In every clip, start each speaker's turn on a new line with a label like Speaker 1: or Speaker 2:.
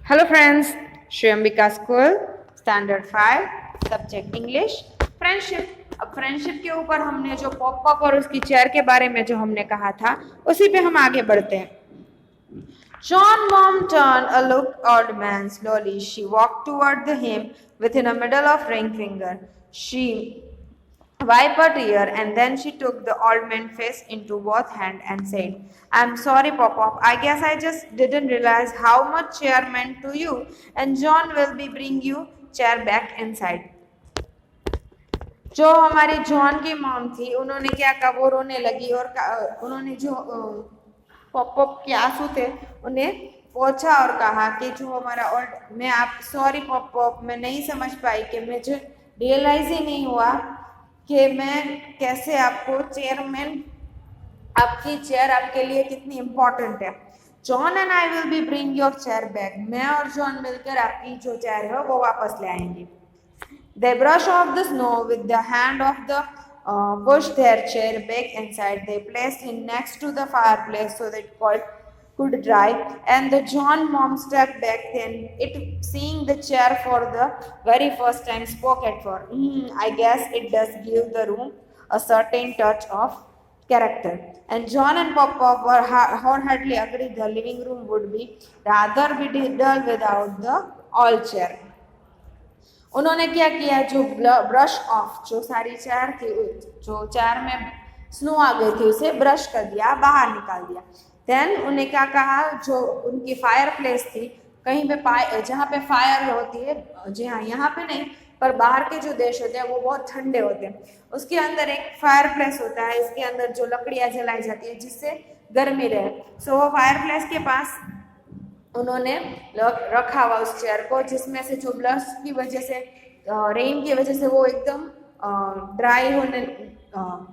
Speaker 1: Hello friends, Shri Ambika school standard 5 subject English friendship. अब friendship के ऊपर हमने जो पॉप अप और उसकी चेयर के बारे में जो हमने कहा था उसी पे हम आगे बढ़ते हैं। John mom turned a look old man slowly. She walked toward him within a middle of ring finger. She wiped a tear and then she took the old man's face into both hands and said, I'm sorry, Pop-Pop. I guess I just didn't realize how much chair meant to you. And John will be bring you chair back inside. जो हमारी John की mom थी उन्होंने क्या कहा, वो रोने लगी और उन्होंने जो पॉप के आंसू थे उन्हें पोंछा और कहा कि जो हमारा और मैं आप सॉरी पॉप, मैं नहीं समझ पाई कि मुझे रियलाइज ही नहीं हुआ कि मैं कैसे आपको चेयरमैन आपकी चेयर आपके लिए कितनी इम्पोर्टेंट है। John and I will be bring your chair back. मैं और जॉन मिलकर आपकी जो चेयर है वो वापस ले आएंगे। They brush off the snow with the hand of the push their chair back inside. They placed it next to the fireplace so that could dry. And the John mom stepped back then. It seeing the chair for the very first time spoke at for. I guess it does give the room a certain touch of character. And John and Papa were wholeheartedly agreed the living room would be rather be dull without the all chair. उन्होंने क्या किया, जो brush off जो सारी chair थी, जो chair में snow आ गई थी उसे ब्रश कर दिया, बाहर निकाल दिया। देन उन्हें क्या कहा, जो उनकी फायर प्लेस थी कहीं पे जहाँ पे फायर होती है, जी हाँ यहाँ पे नहीं पर बाहर के जो देश होते हैं वो बहुत ठंडे होते हैं, उसके अंदर एक फायर प्लेस होता है, इसके अंदर जो लकड़ियाँ जलाई जाती है जिससे गर्मी रहे। सो वो फायर प्लेस के पास उन्होंने रखा हुआ उस चेयर को, जिसमें से जो ब्लश की वजह से रेन की वजह से वो एकदम ड्राई होने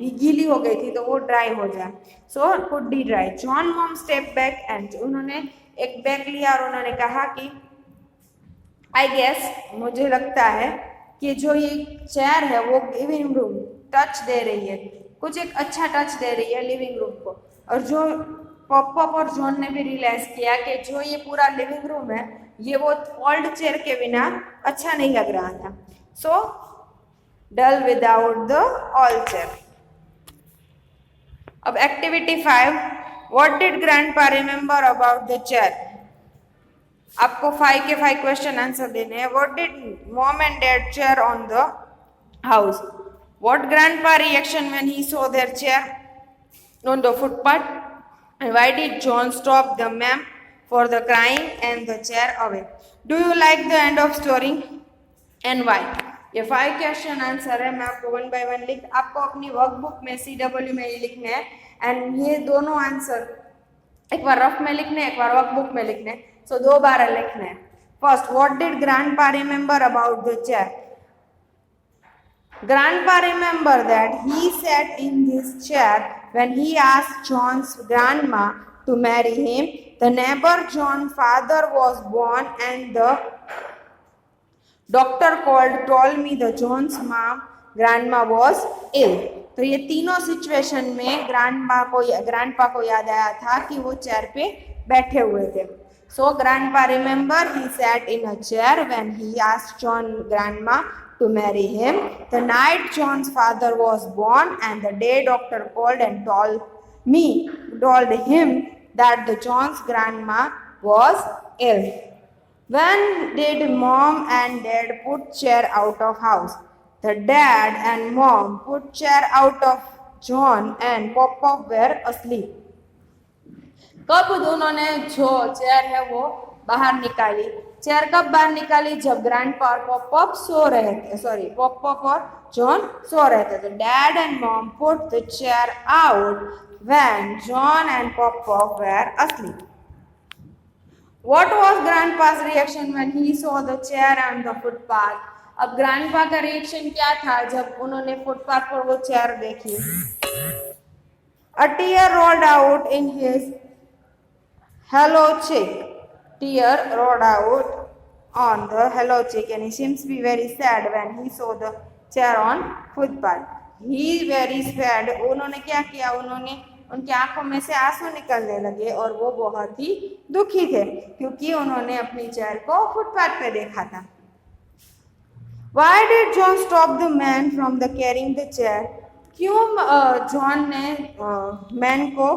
Speaker 1: गीली हो गई थी तो वो ड्राई हो जाए। So could D dry. John mom step back and उन्होंने एक बैग लिया और उन्होंने कहा कि आई गेस मुझे लगता है कि जो ये चेयर है वो लिविंग रूम टच दे रही है, कुछ एक अच्छा टच दे रही है लिविंग रूम को। और जो पॉप और जॉन ने भी रियलाइज किया कि जो ये पूरा लिविंग रूम है ये वो ओल्ड चेयर के बिना अच्छा नहीं लग रहा था। So dull without the all chair. अब activity 5, what did grandpa remember about the chair. आपको 5 के 5 क्वेश्चन आंसर देने हैं। What did mom and dad chair on the house. What grandpa reaction when he saw their chair on the footpath. And why did John stop the ma'am for the crying and the chair away? Do you like the end of story and why? ये 5 question answer है। मैं आपको 1 bye 1 आपको अपनी workbook में CW में लिखने हैं एंड ये दोनों आंसर एक बार रफ में लिखने, एक बार वर्कबुक में लिखने। सो 2 बार लिखने हैं। First, what did grandpa remember about the chair. Grandpa remembered that he sat in this chair when he asked John's grandma to marry him. The neighbor John's father was born and the doctor told me the John's grandma was ill. तो ये तीनों situation में grandpa को याद आया था कि वो चेयर पे बैठे हुए थे। So grandpa remembered he sat in a chair when he asked John's grandma to marry him. The night John's father was born and the day doctor called and told him that the John's grandma was ill. When did mom and dad put chair out of house? The dad and mom put chair out of John and Papa were asleep. कब दोनों ने जो chair है वो बाहर निकाली। Chair कब बाहर निकाली, जब ग्रैंडपा और पॉप सो रहे थे, सॉरी पॉप और जॉन सो रहे थे। तो dad and mom put the chair out when John and pop were asleep. What was grandpa's reaction when he saw the chair on the footpath? अब ग्रैंडपा का reaction क्या था जब उन्होंने फुटपाथ पर वो चेयर देखी। A tear rolled out in his hello cheek. Tear rolled out on the hello cheek and he seems to be very sad when he saw the chair on footpath. He very sad. उन्होंने क्या किया, उन्होंने उनकी आंखों में से आंसू निकलने लगे और वो बहुत ही दुखी थे क्योंकि उन्होंने अपनी चेयर को फुटपाथ पे देखा था। Why did John stop the man from the carrying the chair? क्यों जॉन ने मैन को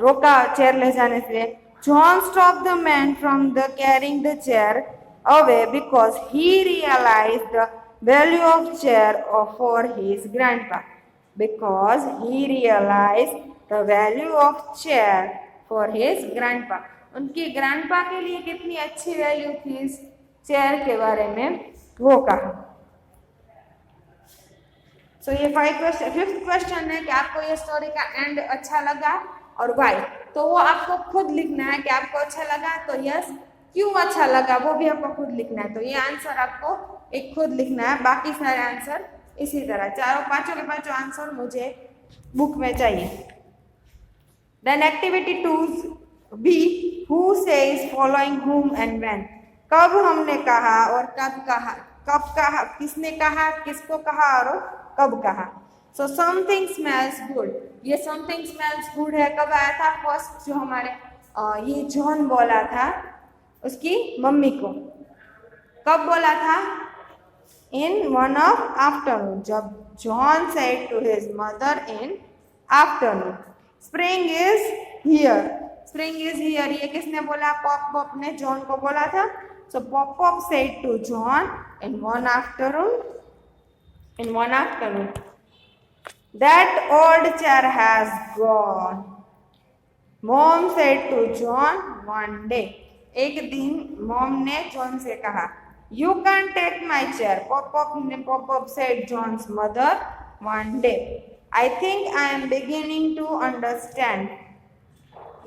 Speaker 1: रोका चेयर ले जाने से? John stopped the man from the carrying the chair away because he realized the value of chair for his grandpa. Because he realized the value of chair for his grandpa. उनके grandpa के लिए कितनी अच्छी value थी इस chair के बारे में वो कहा। सो ये फिफ्थ क्वेश्चन है कि आपको ये स्टोरी का एंड अच्छा लगा और वाई, तो वो आपको खुद लिखना है कि आपको अच्छा लगा तो यस, क्यों अच्छा लगा वो भी आपको खुद लिखना है। तो ये आंसर आपको एक खुद लिखना है, बाकी सारे आंसर इसी तरह चारों पांचों के पांचों आंसर मुझे बुक में चाहिए। Then activity 2B, who says following whom and when. कब हमने कहा और कब कहा, किसने कहा, किसको कहा और कब कहा। सो समथिंग स्मेल्स गुड, ये समथिंग स्मेल्स गुड है कब आया था? फर्स्ट जो हमारे ये जॉन बोला था उसकी मम्मी को, कब बोला था? इन वन ऑफ आफ्टरनून, जब John said to his mother in afternoon. Spring is here, spring is here ये किसने बोला? पॉप ने जॉन को बोला था। So Pop said to John in one afternoon, that old chair has gone. Mom said to John one day. एक दिन mom ने जॉन से कहा, You can't take my chair. Pop said John's mother one day. I think I am beginning to understand.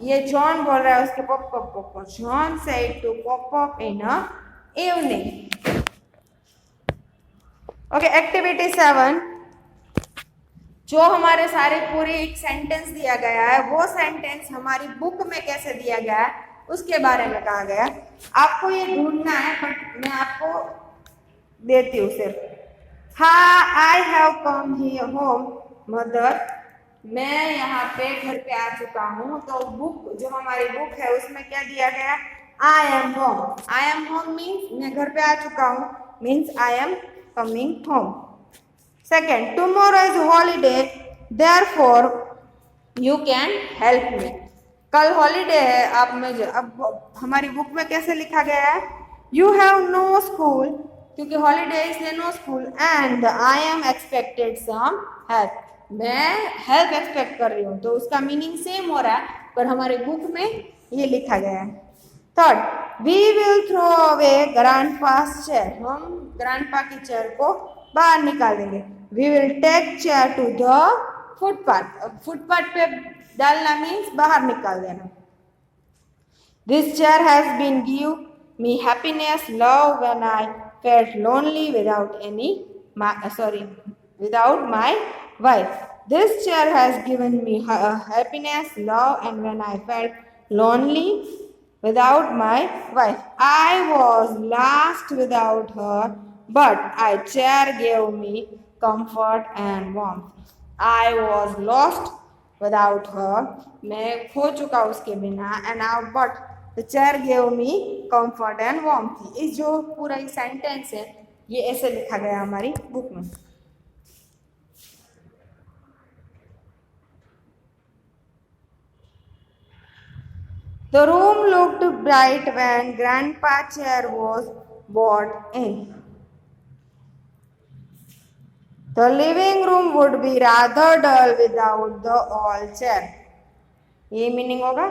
Speaker 1: ये John बोल रहा है उसके पॉप को। John said to Pop in a evening. Okay, activity 7, जो हमारे सारे पूरे एक सेंटेंस दिया गया है वो सेंटेंस हमारी बुक में कैसे दिया गया है उसके बारे में कहा गया। आपको ये ढूंढना है बट मैं आपको देती हूँ सिर्फ। हाँ, I have come here home mother, मैं यहाँ पे घर पे आ चुका हूँ। तो बुक जो हमारी बुक है उसमें क्या दिया गया? I am home. I am home means मैं घर पे आ चुका हूँ, means I am coming home. Second, tomorrow is holiday, therefore you can help me. कल हॉलीडे है, आप मुझे, अब हमारी बुक में कैसे लिखा गया है? You have no school, क्योंकि हॉलीडे इसलिए no school, and I am expected some help. मैं हेल्प एक्सपेक्ट कर रही हूँ, तो उसका मीनिंग सेम हो रहा है पर हमारे बुक में ये लिखा गया है। Third, we will throw away grandpa's chair, हम ग्रैंडपा की चेयर को बाहर निकाल देंगे। We will take chair to the footpath, footpath पे डालना मीन्स बाहर निकाल देना। This chair has been give me happiness love when I felt lonely without my wife. This chair has given me happiness, love, and when I felt lonely without my wife, I was lost without her, but a chair gave me comfort and warmth. I was lost without her, मैं खो चुका उसके बिना, and but the chair gave me comfort and warmth. इस जो पूरा ये sentence है ये ऐसे लिखा गया हमारी बुक में। The room looked bright when Grandpa's chair was brought in. The living room would be rather dull without the old chair. ये मीनिंग होगा,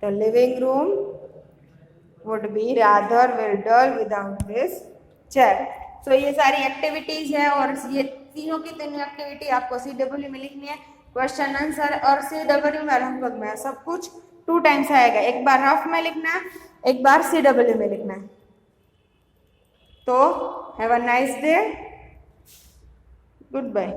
Speaker 1: The living room would be rather dull without this chair. So ये सारी activities है और ये तीनों की तीनों एक्टिविटी आपको CW में लिखनी है, क्वेश्चन आंसर और CW में लगभग में सब कुछ 2 टाइम्स आएगा, एक बार रफ में लिखना है, एक बार CW में लिखना है। तो have a nice day, good bye.